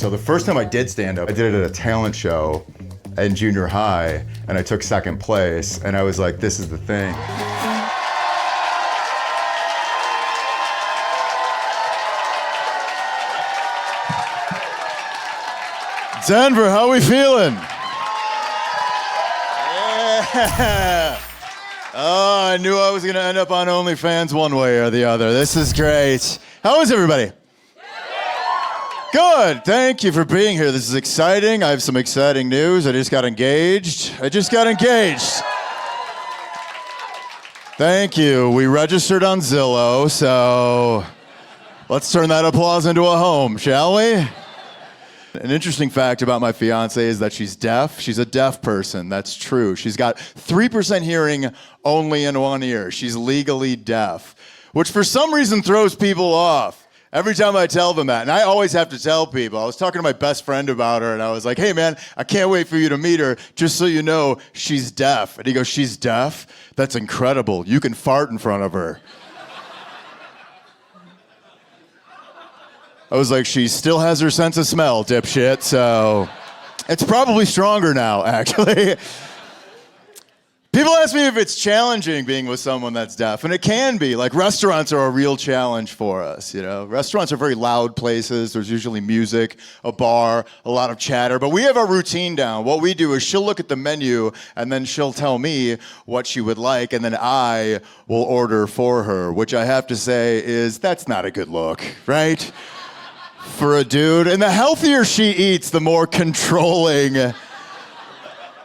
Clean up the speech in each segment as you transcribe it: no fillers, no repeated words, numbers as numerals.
So the first time I did stand up, I did it at a talent show in junior high, and I took second place, and I was like, this is the thing. Denver, how we feeling? Yeah. Oh, I knew I was gonna end up on OnlyFans one way or the other. This is great. How is everybody? Good, thank you for being here. This is exciting. I have some exciting news. I just got engaged. Thank you. We registered on Zillow, so let's turn that applause into a home, shall we? An interesting fact about my fiance is that she's deaf. She's a deaf person. That's true. She's got 3% hearing only in one ear. She's legally deaf, which for some reason throws people off every time I tell them that. And I always have to tell people. I was talking to my best friend about her, and I was like, hey, man, I can't wait for you to meet her. Just so you know, she's deaf. And he goes, she's deaf? That's incredible. You can fart in front of her. I was like, she still has her sense of smell, dipshit, so it's probably stronger now, actually. People ask me if it's challenging being with someone that's deaf, and it can be. Like, restaurants are a real challenge for us, you know? Restaurants are very loud places. There's usually music, a bar, a lot of chatter, but we have our routine down. What we do is she'll look at the menu, and then she'll tell me what she would like, and then I will order for her, which I have to say is, that's not a good look, right? For a dude. And the healthier she eats, the more controlling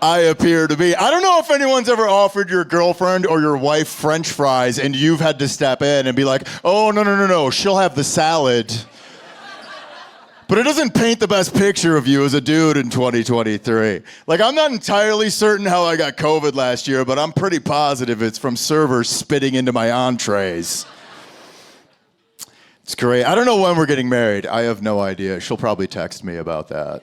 I appear to be. I don't know if anyone's ever offered your girlfriend or your wife French fries and you've had to step in and be like, oh, no, she'll have the salad. But it doesn't paint the best picture of you as a dude in 2023. Like, I'm not entirely certain how I got COVID last year, but I'm pretty positive it's from servers spitting into my entrees. It's great. I don't know when we're getting married. I have no idea. She'll probably text me about that.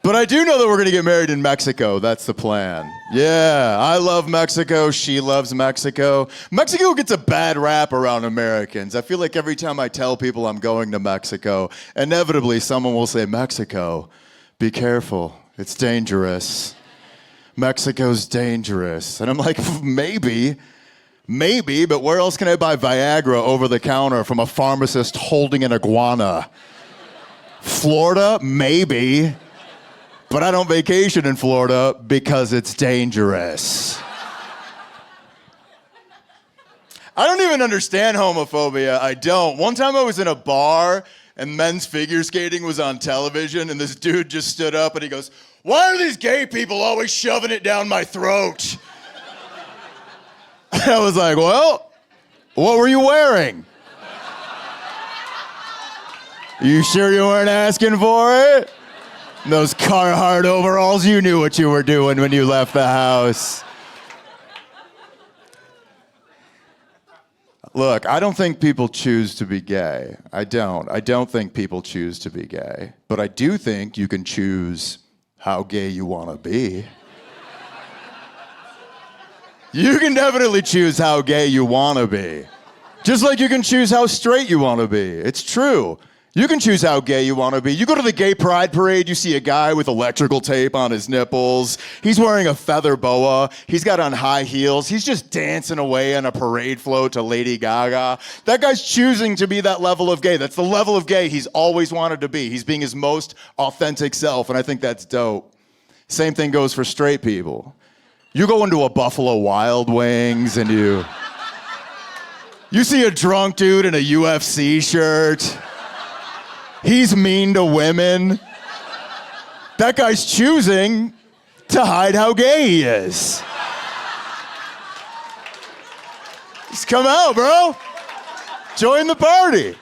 But I do know that we're going to get married in Mexico. That's the plan. Yeah, I love Mexico. She loves Mexico. Mexico gets a bad rap around Americans. I feel like every time I tell people I'm going to Mexico, inevitably someone will say, Mexico, be careful. It's dangerous. Mexico's dangerous. And I'm like, Maybe, but where else can I buy Viagra over the counter from a pharmacist holding an iguana? Florida? Maybe. But I don't vacation in Florida because it's dangerous. I don't even understand homophobia. I don't. One time I was in a bar and men's figure skating was on television and this dude just stood up and he goes, why are these gay people always shoving it down my throat? I was like, well, what were you wearing? You sure you weren't asking for it? Those Carhartt overalls, you knew what you were doing when you left the house. Look, I don't think people choose to be gay. I don't think people choose to be gay. But I do think you can choose how gay you want to be. You can definitely choose how gay you want to be. Just like you can choose how straight you want to be. It's true. You can choose how gay you want to be. You go to the gay pride parade, you see a guy with electrical tape on his nipples. He's wearing a feather boa. He's got on high heels. He's just dancing away on a parade float to Lady Gaga. That guy's choosing to be that level of gay. That's the level of gay he's always wanted to be. He's being his most authentic self, and I think that's dope. Same thing goes for straight people. You go into a Buffalo Wild Wings and you see a drunk dude in a UFC shirt. He's mean to women. That guy's choosing to hide how gay he is. Just come out, bro. Join the party.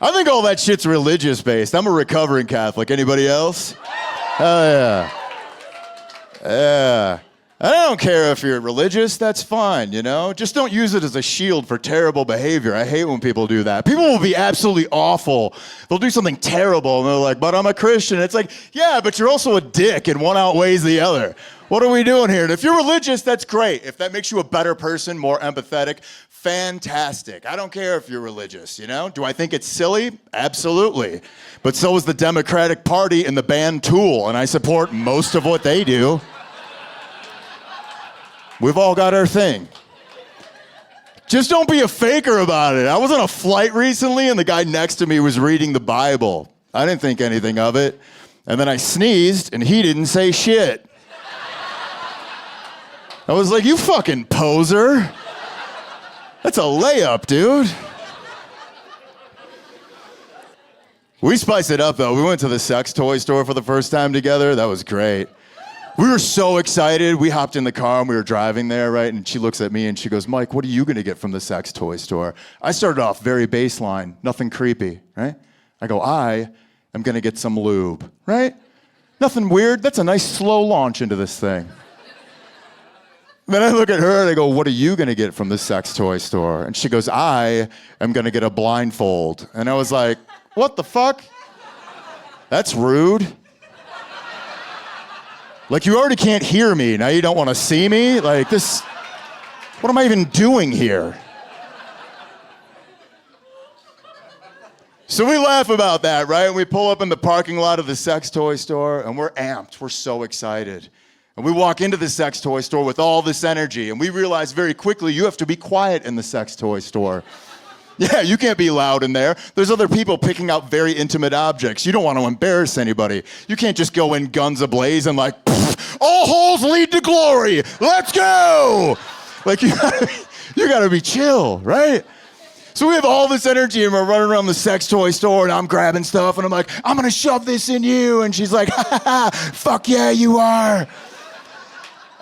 I think all that shit's religious based. I'm a recovering Catholic. Anybody else? Hell yeah. Yeah. I don't care if you're religious, that's fine, you know? Just don't use it as a shield for terrible behavior. I hate when people do that. People will be absolutely awful. They'll do something terrible and they're like, but I'm a Christian. It's like, yeah, but you're also a dick and one outweighs the other. What are we doing here? And if you're religious, that's great. If that makes you a better person, more empathetic, fantastic. I don't care if you're religious, you know? Do I think it's silly? Absolutely. But so is the Democratic Party and the band Tool, and I support most of what they do. We've all got our thing. Just don't be a faker about it. I was on a flight recently, and the guy next to me was reading the Bible. I didn't think anything of it. And then I sneezed, and he didn't say shit. I was like, you fucking poser. That's a layup, dude. We spiced it up, though. We went to the sex toy store for the first time together. That was great. We were so excited. We hopped in the car and we were driving there, right? And she looks at me and she goes, Mike, what are you gonna get from the sex toy store? I started off very baseline, nothing creepy, right? I go, I am gonna get some lube, right? Nothing weird. That's a nice slow launch into this thing. Then I look at her and I go, what are you gonna get from the sex toy store? And she goes, I am gonna get a blindfold. And I was like, what the fuck? That's rude. Like, you already can't hear me, now you don't wanna see me? Like, this, what am I even doing here? So we laugh about that, right? And we pull up in the parking lot of the sex toy store and we're amped, we're so excited. And we walk into the sex toy store with all this energy and we realize very quickly you have to be quiet in the sex toy store. Yeah, you can't be loud in there. There's other people picking out very intimate objects. You don't want to embarrass anybody. You can't just go in guns ablaze and like, all holes lead to glory. Let's go. Like, you gotta be chill, right? So we have all this energy and we're running around the sex toy store and I'm grabbing stuff and I'm like, I'm gonna shove this in you. And she's like, ha ha ha, fuck yeah, you are.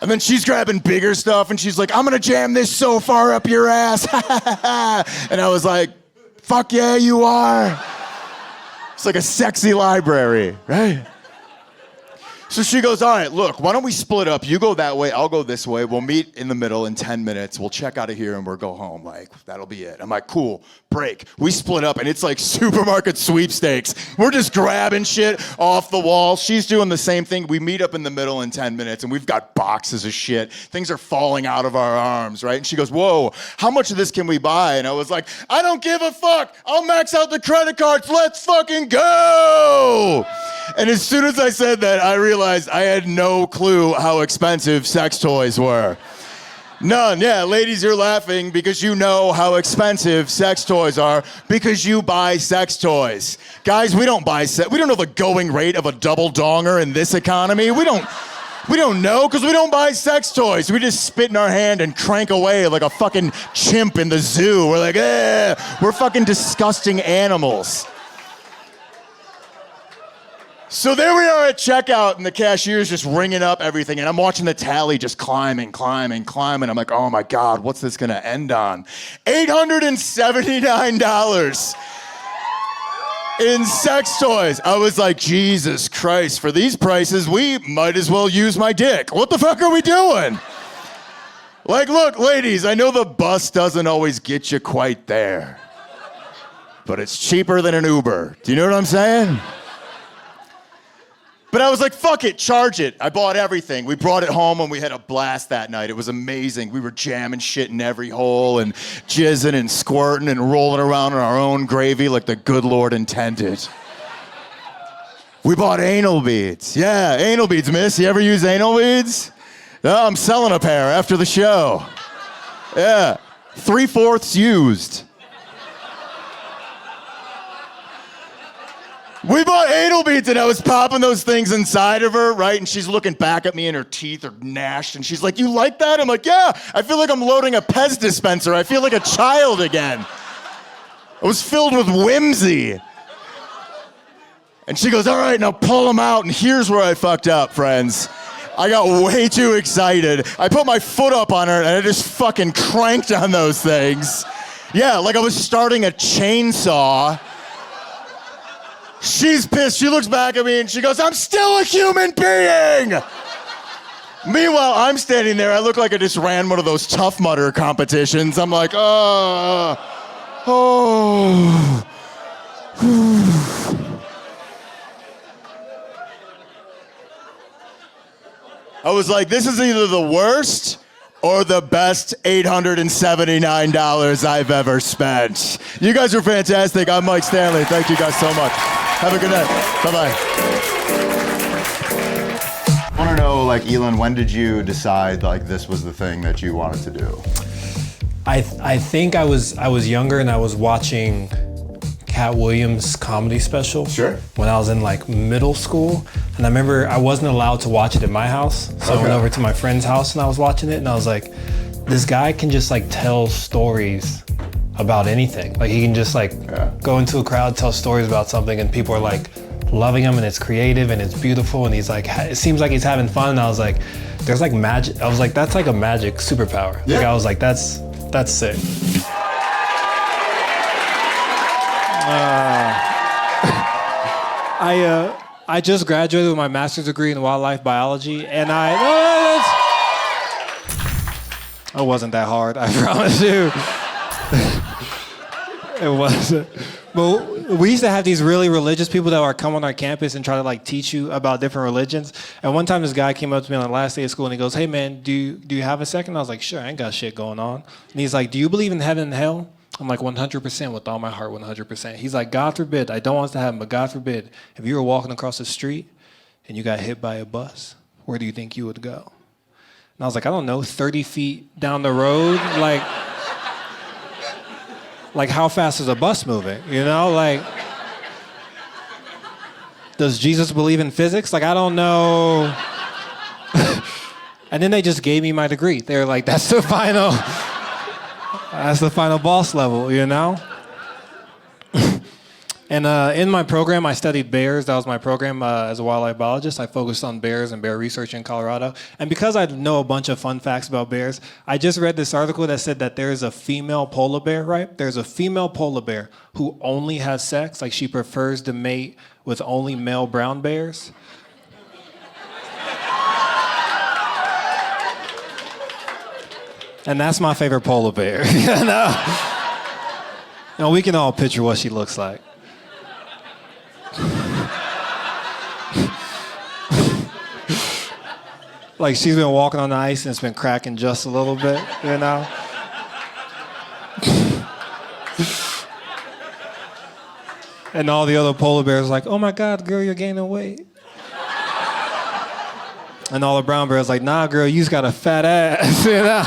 And then she's grabbing bigger stuff and she's like, I'm gonna jam this so far up your ass. And I was like, fuck yeah, you are. It's like a sexy library, right? So she goes, all right, look, why don't we split up? You go that way, I'll go this way. We'll meet in the middle in 10 minutes. We'll check out of here and we'll go home. Like, that'll be it. I'm like, cool, break. We split up and it's like supermarket sweepstakes. We're just grabbing shit off the wall. She's doing the same thing. We meet up in the middle in 10 minutes and we've got boxes of shit. Things are falling out of our arms, right? And she goes, whoa, how much of this can we buy? And I was like, I don't give a fuck. I'll max out the credit cards. Let's fucking go. And as soon as I said that, I realized I had no clue how expensive sex toys were. None. Yeah, ladies, you're laughing because you know how expensive sex toys are because you buy sex toys. Guys, we don't buy we don't know the going rate of a double donger in this economy. We don't know because we don't buy sex toys. We just spit in our hand and crank away like a fucking chimp in the zoo. We're like, we're fucking disgusting animals. So there we are at checkout, and the cashier's just ringing up everything, and I'm watching the tally just climbing. I'm like, oh my God, what's this gonna end on? $879 in sex toys. I was like, Jesus Christ, for these prices, we might as well use my dick. What the fuck are we doing? Like, look, ladies, I know the bus doesn't always get you quite there, but it's cheaper than an Uber. Do you know what I'm saying? But I was like, fuck it, charge it. I bought everything. We brought it home and we had a blast that night. It was amazing. We were jamming shit in every hole and jizzing and squirting and rolling around in our own gravy like the good Lord intended. We bought anal beads. Yeah, anal beads, miss. You ever use anal beads? No, I'm selling a pair after the show. Yeah, 3/4 used. We bought anal beads and I was popping those things inside of her, right? And she's looking back at me and her teeth are gnashed and she's like, you like that? I'm like, yeah, I feel like I'm loading a Pez dispenser. I feel like a child again. I was filled with whimsy. And she goes, all right, now pull them out. And here's where I fucked up, friends. I got way too excited. I put my foot up on her and I just fucking cranked on those things. Yeah, like I was starting a chainsaw. She's pissed. She looks back at me and she goes, I'm still a human being. Meanwhile, I'm standing there. I look like I just ran one of those Tough Mudder competitions. I'm like, oh. I was like, this is either the worst or the best $879 I've ever spent. You guys are fantastic. I'm Mike Stanley. Thank you guys so much. Have a good night. Bye-bye. I want to know, like, Eeland, when did you decide, like, this was the thing that you wanted to do? I think I was younger and I was watching Cat Williams' comedy special. Sure. When I was in like middle school, and I remember I wasn't allowed to watch it at my house, so I went over to my friend's house and I was watching it, and I was like, this guy can just like tell stories about anything. Like he can just like go into a crowd, tell stories about something, and people are like loving him, and it's creative and it's beautiful, and he's like, it seems like he's having fun. And I was like, there's like magic. I was like, that's like a magic superpower. Yeah. Like I was like, that's sick. I just graduated with my master's degree in wildlife biology, and it wasn't that hard, I promise you. It wasn't. But we used to have these really religious people that would come on our campus and try to like teach you about different religions. And one time this guy came up to me on the last day of school and he goes, hey man, do you have a second? I was like, sure, I ain't got shit going on. And he's like, do you believe in heaven and hell? I'm like, 100% with all my heart, 100%. He's like, God forbid, I don't want this to happen, but God forbid, if you were walking across the street and you got hit by a bus, where do you think you would go? And I was like, I don't know, 30 feet down the road? Like how fast is a bus moving? You know, like, does Jesus believe in physics? Like, I don't know. And then they just gave me my degree. They were like, that's the final boss level, you know? And in my program, I studied bears. That was my program as a wildlife biologist. I focused on bears and bear research in Colorado. And because I know a bunch of fun facts about bears, I just read this article that said that there's a female polar bear, right? There's a female polar bear who only has sex, like she prefers to mate with only male brown bears. And that's my favorite polar bear. You know, we can all picture what she looks like. Like she's been walking on the ice and it's been cracking just a little bit, you know? And all the other polar bears are like, oh my God, girl, you're gaining weight. And all the brown bears like, nah, girl, you just got a fat ass, you know?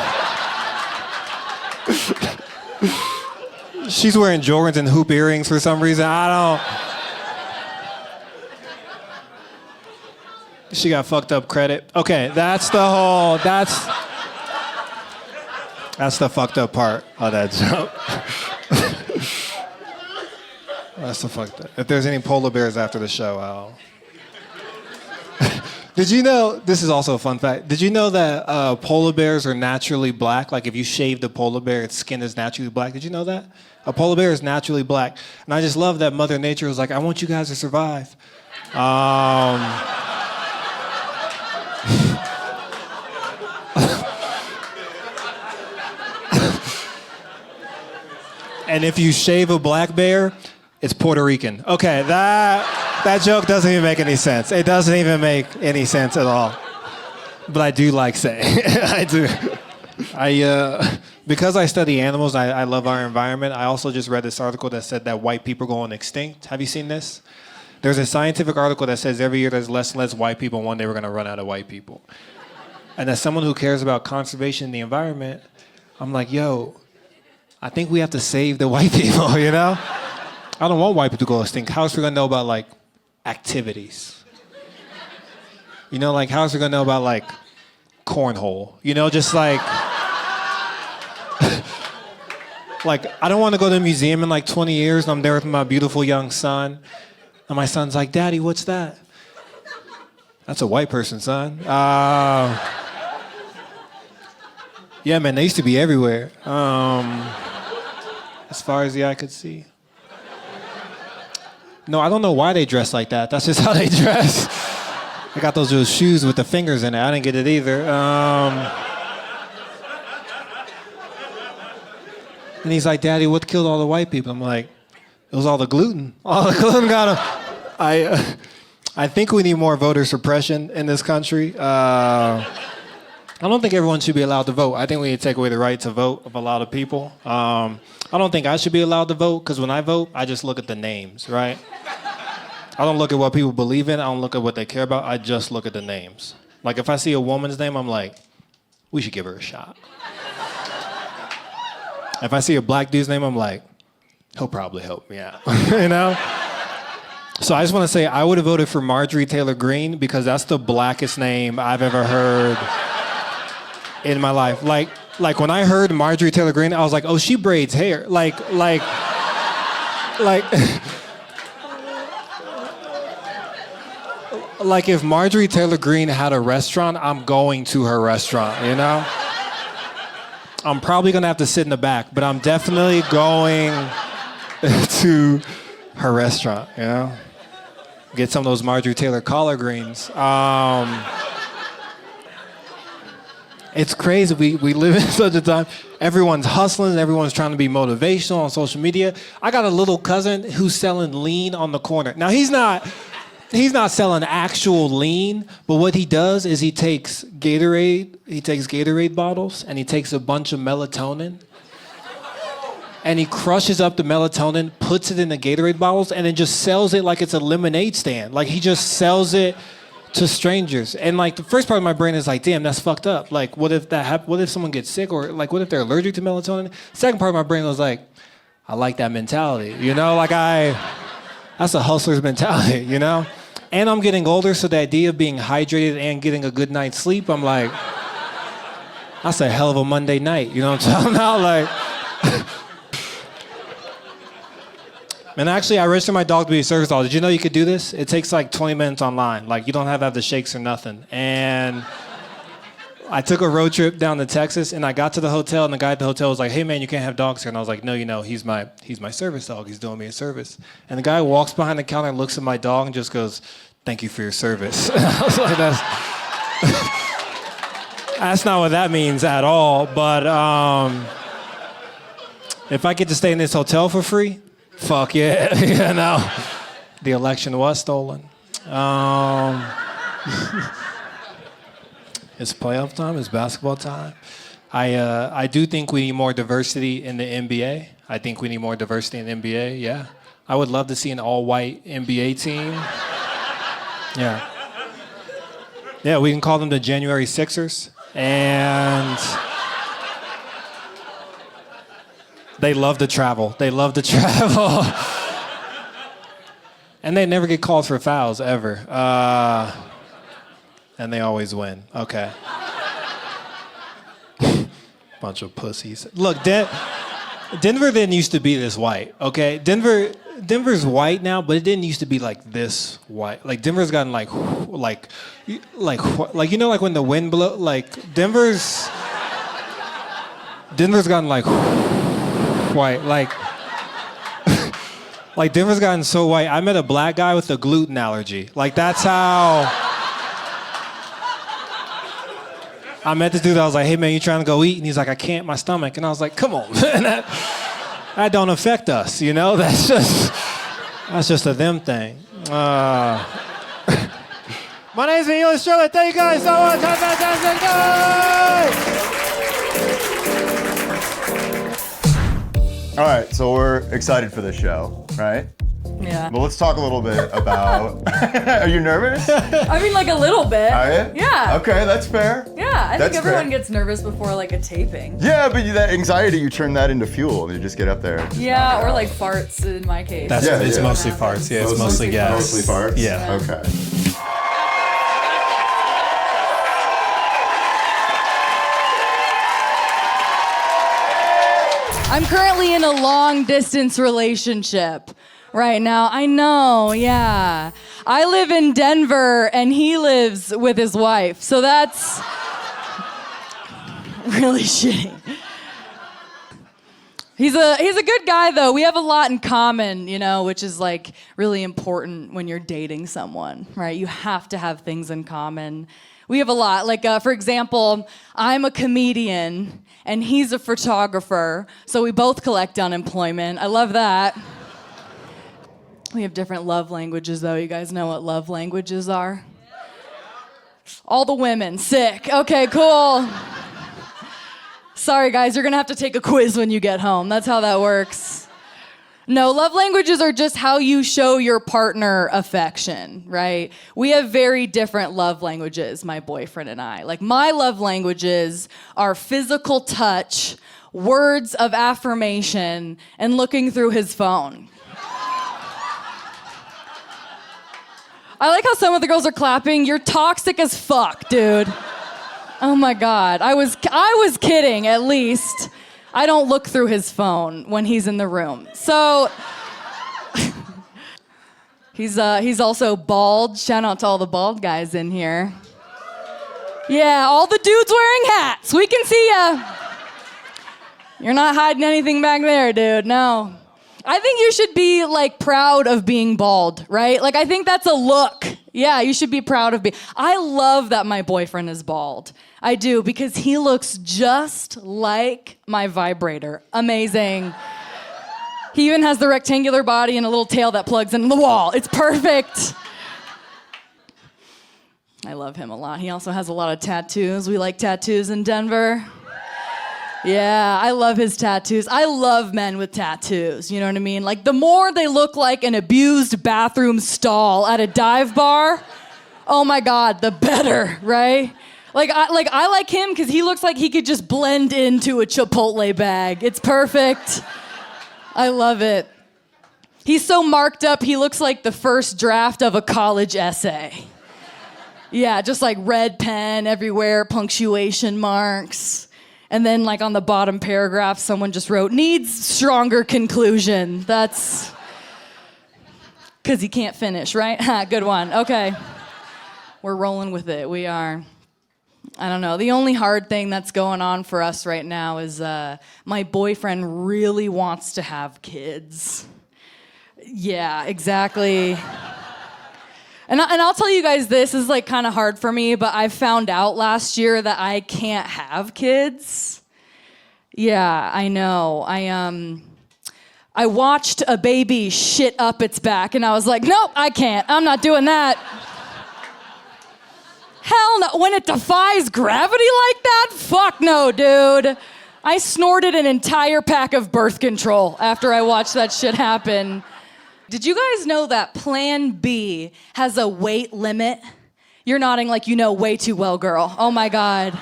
She's wearing Jordans and hoop earrings for some reason. She got fucked up credit. Okay, that's the fucked up part of that joke. That's the fucked up. If there's any polar bears after the show, I'll... Did you know, this is also a fun fact, did you know that polar bears are naturally black? Like if you shaved a polar bear, its skin is naturally black. Did you know that? A polar bear is naturally black. And I just love that Mother Nature was like, I want you guys to survive. And if you shave a black bear, it's Puerto Rican. Okay, that joke doesn't even make any sense. It doesn't even make any sense at all. But I do like saying I do. Because I study animals, I love our environment. I also just read this article that said that white people are going extinct. Have you seen this? There's a scientific article that says every year there's less and less white people, and one day we're going to run out of white people. And as someone who cares about conservation in the environment, I'm like, yo, I think we have to save the white people, you know? I don't want white people to go extinct. How else are we gonna know about like activities? You know, like how else are we gonna know about like cornhole? You know, just like like I don't want to go to a museum in like 20 years and I'm there with my beautiful young son, and my son's like, Daddy, what's that? That's a white person, son. Yeah, man, they used to be everywhere. As far as the eye could see. No, I don't know why they dress like that. That's just how they dress. I got those little shoes with the fingers in it. I didn't get it either. And he's like, Daddy, what killed all the white people? I'm like, it was all the gluten. All the gluten got them. I think we need more voter suppression in this country. I don't think everyone should be allowed to vote. I think we need to take away the right to vote of a lot of people. I don't think I should be allowed to vote because when I vote, I just look at the names, right? I don't look at what people believe in. I don't look at what they care about. I just look at the names. Like if I see a woman's name, I'm like, we should give her a shot. If I see a black dude's name, I'm like, he'll probably help me out, you know? So I just want to say I would have voted for Marjorie Taylor Greene because that's the blackest name I've ever heard in my life. Like when I heard Marjorie Taylor Greene, I was like, oh, she braids hair. Like, if Marjorie Taylor Greene had a restaurant, I'm going to her restaurant, you know? I'm probably gonna have to sit in the back, but I'm definitely going to her restaurant, you know? Get some of those Marjorie Taylor collard greens. It's crazy. We live in such a time. Everyone's hustling. Everyone's trying to be motivational on social media. I got a little cousin who's selling lean on the corner. Now, he's not selling actual lean, but what he does is he takes Gatorade bottles and he takes a bunch of melatonin and he crushes up the melatonin, puts it in the Gatorade bottles, and then just sells it like it's a lemonade stand. Like he just sells it to strangers. And like the first part of my brain is like, damn, that's fucked up. Like what if what if someone gets sick, or like what if they're allergic to melatonin? Second part of my brain was like, I like that mentality. You know, like that's a hustler's mentality, you know? And I'm getting older, so the idea of being hydrated and getting a good night's sleep, I'm like, that's a hell of a Monday night. You know what I'm talking about? Like, and actually, I registered my dog to be a service dog. Did you know you could do this? It takes like 20 minutes online. Like, you don't have to have the shakes or nothing. And I took a road trip down to Texas, and I got to the hotel, and the guy at the hotel was like, hey, man, you can't have dogs here. And I was like, no, you know, he's my service dog. He's doing me a service. And the guy walks behind the counter and looks at my dog and just goes, thank you for your service. I was like, that's not what that means at all. But if I get to stay in this hotel for free, fuck yeah, you know. The election was stolen. It's playoff time. It's basketball time. I do think we need more diversity in the NBA. I think we need more diversity in the NBA, yeah. I would love to see an all-white NBA team. Yeah. Yeah, we can call them the January Sixers. And they love to travel. And they never get called for fouls, ever. And they always win. Okay. Bunch of pussies. Look, Denver didn't used to be this white, okay? Denver's white now, but it didn't used to be like this white. Like Denver's gotten like you know, like when the wind blow, like Denver's gotten like white, like like Denver's gotten so white. I met a black guy with a gluten allergy. Like that's how I met this dude. I was like, hey man, you trying to go eat? And he's like, I can't, my stomach. And I was like, come on, man, that don't affect us, you know? That's just a them thing. My name's Eeland Stribling. Thank you guys so much. Have a fantastic day! All right, so we're excited for this show, right? Yeah. Well, let's talk a little bit about. Are you nervous? I mean, like a little bit. Are you? Yeah. Okay, that's fair. Yeah, I think That's everyone fair. gets nervous before like a taping. Yeah, but that anxiety, you turn that into fuel, and you just get up there. And just knock Yeah, it or out. like farts in my case. It's yeah. mostly farts. Yeah, it's mostly gas. Mostly farts? Yeah. Okay. I'm currently in a long distance relationship right now. I know, yeah. I live in Denver and he lives with his wife. So that's really shitty. He's a good guy though. We have a lot in common, you know, which is like really important when you're dating someone, right? You have to have things in common. We have a lot. Like, for example, I'm a comedian and he's a photographer, so we both collect unemployment. I love that. We have different love languages, though. You guys know what love languages are? All the women, sick. Okay, cool. Sorry, guys, you're gonna have to take a quiz when you get home. That's how that works. No, love languages are just how you show your partner affection, right? We have very different love languages, my boyfriend and I. Like, my love languages are physical touch, words of affirmation, and looking through his phone. I like how some of the girls are clapping. You're toxic as fuck, dude. Oh my God. I was kidding, at least. I don't look through his phone when he's in the room. So he's also bald. Shout out to all the bald guys in here. Yeah, all the dudes wearing hats. We can see ya. You're not hiding anything back there, dude. No. I think you should be like proud of being bald, right? Like, I think that's a look. Yeah, you should be proud of being. I love that my boyfriend is bald. I do, because he looks just like my vibrator. Amazing. He even has the rectangular body and a little tail that plugs into the wall. It's perfect. I love him a lot. He also has a lot of tattoos. We like tattoos in Denver. Yeah, I love his tattoos. I love men with tattoos, you know what I mean? Like, the more they look like an abused bathroom stall at a dive bar, oh my God, the better, right? I like him because he looks like he could just blend into a Chipotle bag. It's perfect. I love it. He's so marked up, he looks like the first draft of a college essay. Yeah, just like red pen everywhere, punctuation marks. And then, like, on the bottom paragraph, someone just wrote, needs stronger conclusion. That's because he can't finish, right? Good one. Okay. We're rolling with it. We are. I don't know. The only hard thing that's going on for us right now is my boyfriend really wants to have kids. Yeah, exactly. And I'll tell you guys, this is like kind of hard for me, but I found out last year that I can't have kids. Yeah, I know. I watched a baby shit up its back, and I was like, nope, I can't. I'm not doing that. Hell no. When it defies gravity like that? Fuck no, dude. I snorted an entire pack of birth control after I watched that shit happen. Did you guys know that Plan B has a weight limit? You're nodding like you know way too well, girl. Oh my God.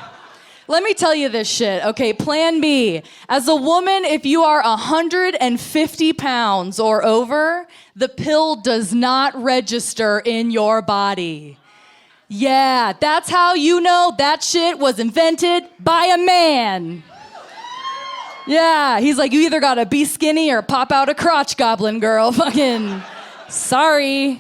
Let me tell you this shit. Okay, Plan B. As a woman, if you are 150 pounds or over, the pill does not register in your body. Yeah, that's how you know that shit was invented by a man. Yeah, he's like, you either gotta be skinny or pop out a crotch, goblin girl. Fucking sorry.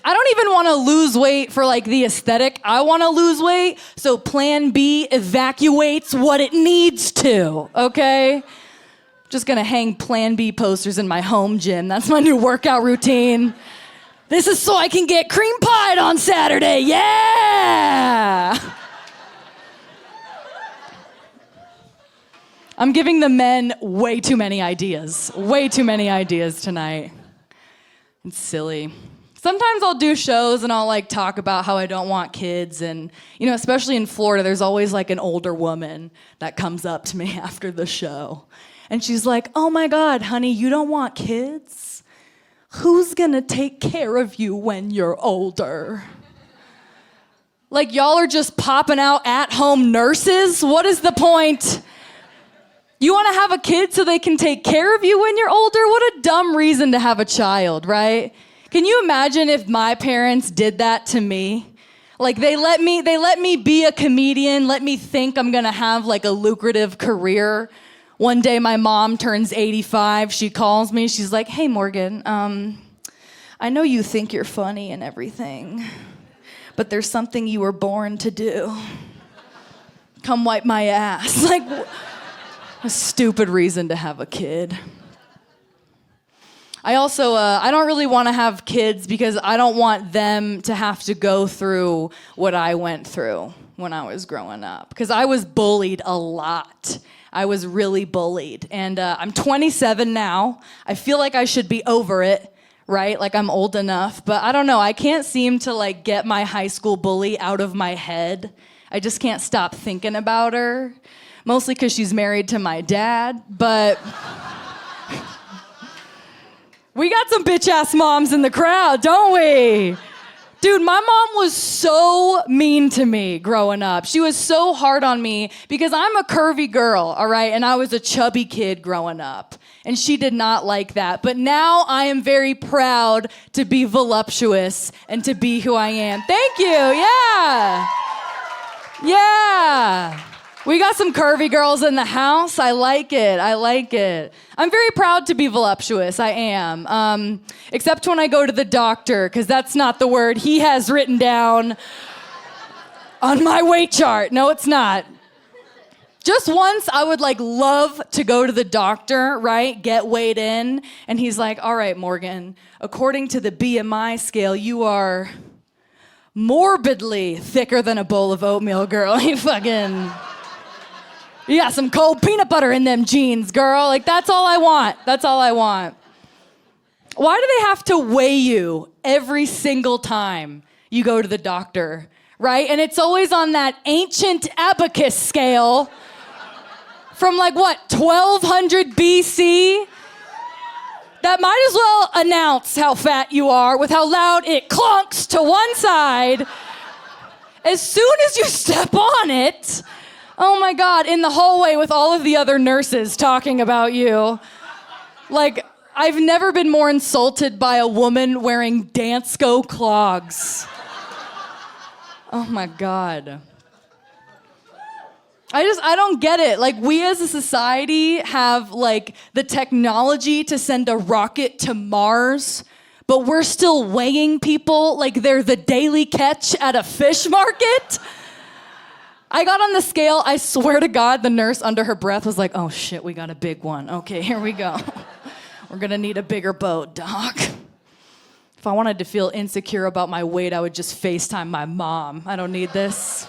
I don't even want to lose weight for like the aesthetic. I want to lose weight, so Plan B evacuates what it needs to, okay? Just gonna hang Plan B posters in my home gym. That's my new workout routine. This is so I can get cream pied on Saturday, yeah! I'm giving the men way too many ideas. Way too many ideas tonight. It's silly. Sometimes I'll do shows and I'll like talk about how I don't want kids, and you know, especially in Florida, there's always like an older woman that comes up to me after the show. And she's like, "Oh my God, honey, you don't want kids? Who's gonna take care of you when you're older?" Like, y'all are just popping out at-home nurses? What is the point? You want to have a kid so they can take care of you when you're older? What a dumb reason to have a child, right? Can you imagine if my parents did that to me? Like, they let me be a comedian, let me think I'm gonna have like a lucrative career. One day my mom turns 85, she calls me, she's like, "Hey Morgan, I know you think you're funny and everything, but there's something you were born to do. Come wipe my ass." Like, a stupid reason to have a kid. I also, I don't really want to have kids because I don't want them to have to go through what I went through when I was growing up. Because I was bullied a lot. I was really bullied. And I'm 27 now. I feel like I should be over it. right? Like I'm old enough, but I don't know. I can't seem to like get my high school bully out of my head. I just can't stop thinking about her. Mostly because she's married to my dad, but we got some bitch-ass moms in the crowd, don't we? Dude, my mom was so mean to me growing up. She was so hard on me because I'm a curvy girl, all right? And I was a chubby kid growing up. And she did not like that. But now I am very proud to be voluptuous and to be who I am. Thank you, yeah. Yeah. We got some curvy girls in the house. I like it. I'm very proud to be voluptuous. I am. Except when I go to the doctor, because that's not the word he has written down on my weight chart. No, it's not. Just once, I would love to go to the doctor, right? Get weighed in. And he's like, all right, Morgan, according to the BMI scale, you are morbidly thicker than a bowl of oatmeal, girl. You got some cold peanut butter in them jeans, girl. That's all I want. Why do they have to weigh you every single time you go to the doctor, right? And it's always on that ancient abacus scale from 1200 BC? That might as well announce how fat you are with how loud it clunks to one side. As soon as you step on it, oh my God, in the hallway with all of the other nurses talking about you. I've never been more insulted by a woman wearing Dansko clogs. Oh my God. I don't get it. We as a society have the technology to send a rocket to Mars, but we're still weighing people like they're the daily catch at a fish market. I got on the scale, I swear to God, the nurse under her breath was like, oh shit, we got a big one. Okay, here we go. We're gonna need a bigger boat, doc. If I wanted to feel insecure about my weight, I would just FaceTime my mom. I don't need this.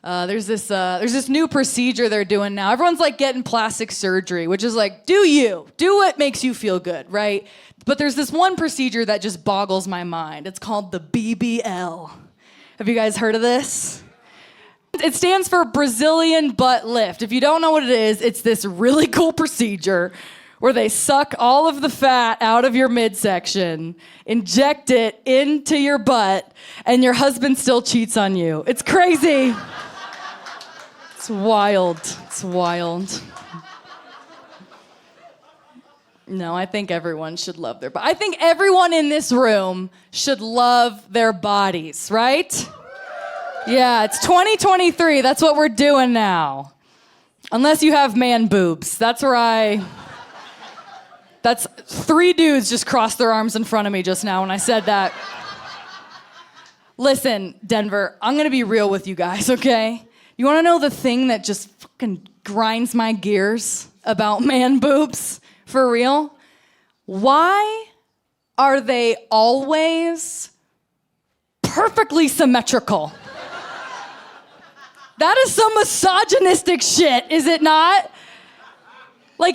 There's this new procedure they're doing now. Everyone's getting plastic surgery, which is do what makes you feel good, right? But there's this one procedure that just boggles my mind. It's called the BBL. Have you guys heard of this? It stands for Brazilian butt lift. If you don't know what it is, it's this really cool procedure where they suck all of the fat out of your midsection, inject it into your butt, and your husband still cheats on you. It's crazy. It's wild. No, I think everyone should love their body. I think everyone in this room should love their bodies, right? Yeah, it's 2023. That's what we're doing now. Unless you have man boobs. That's 3 dudes just crossed their arms in front of me just now when I said that. Listen, Denver, I'm gonna be real with you guys, okay? You wanna know the thing that just fucking grinds my gears about man boobs? For real? Why are they always perfectly symmetrical? That is some misogynistic shit, is it not?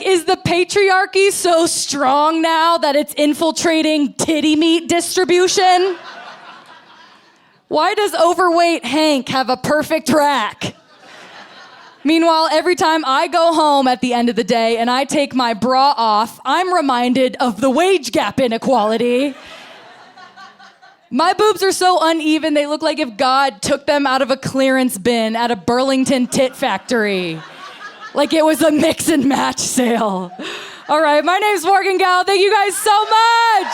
Is the patriarchy so strong now that it's infiltrating titty meat distribution? Why does overweight Hank have a perfect rack? Meanwhile, every time I go home at the end of the day and I take my bra off, I'm reminded of the wage gap inequality. My boobs are so uneven, they look like if God took them out of a clearance bin at a Burlington tit factory. Like it was a mix and match sale. All right, my name's Morgan Gallo. Thank you guys so much.